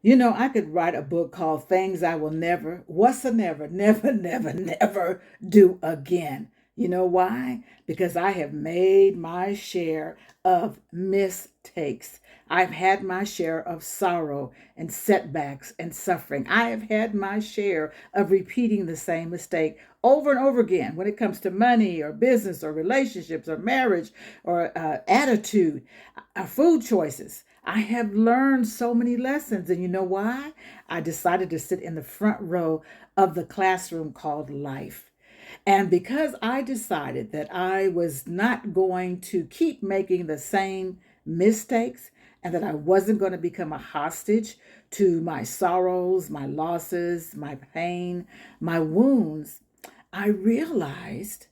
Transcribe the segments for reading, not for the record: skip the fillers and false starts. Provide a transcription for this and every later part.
I could write a book called Things I Will Never, What's a Never, Never, Never, Never Do Again. You know why? Because I have made my share of mistakes. I've had my share of sorrow and setbacks and suffering. I have had my share of repeating the same mistake over and over again when it comes to money or business or relationships or marriage or attitude, food choices. I have learned so many lessons. And you know why? I decided to sit in the front row of the classroom called life. And because I decided that I was not going to keep making the same mistakes and that I wasn't going to become a hostage to my sorrows, my losses, my pain, my wounds, I realized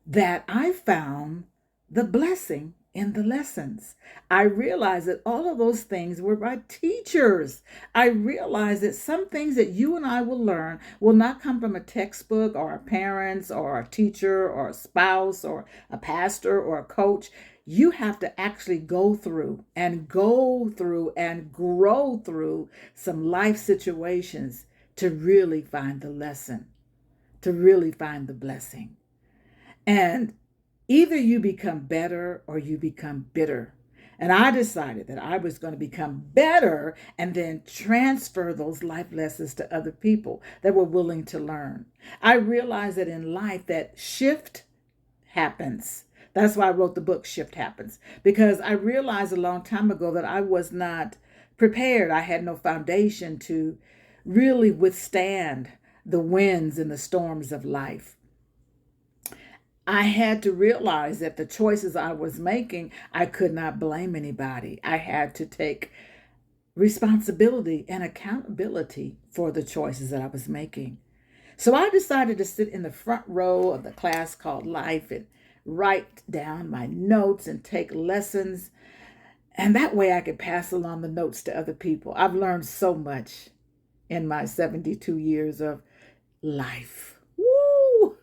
that I found the blessing in the lessons. I realized that all of those things were my teachers. I realized that some things that you and I will learn will not come from a textbook or our parents or a teacher or a spouse or a pastor or a coach. You have to actually go through and grow through some life situations to really find the lesson, to really find the blessing. And either you become better or you become bitter. And I decided that I was going to become better and then transfer those life lessons to other people that were willing to learn. I realized that in life that shift happens. That's why I wrote the book Shift Happens, because I realized a long time ago that I was not prepared. I had no foundation to really withstand the winds and the storms of life. I had to realize that the choices I was making, I could not blame anybody. I had to take responsibility and accountability for the choices that I was making. So I decided to sit in the front row of the class called Life and write down my notes and take lessons. And that way I could pass along the notes to other people. I've learned so much in my 72 years of life. Woo!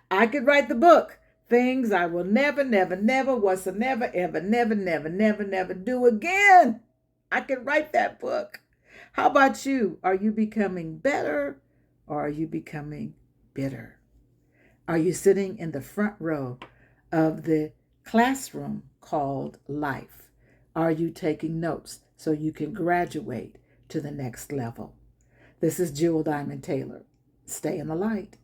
I could write the book. Things I will never, never, never, was a never, ever, never, never, never, never do again. I could write that book. How about you? Are you becoming better or are you becoming bitter? Are you sitting in the front row of the classroom called life? Are you taking notes so you can graduate to the next level? This is Jewel Diamond Taylor. Stay in the light.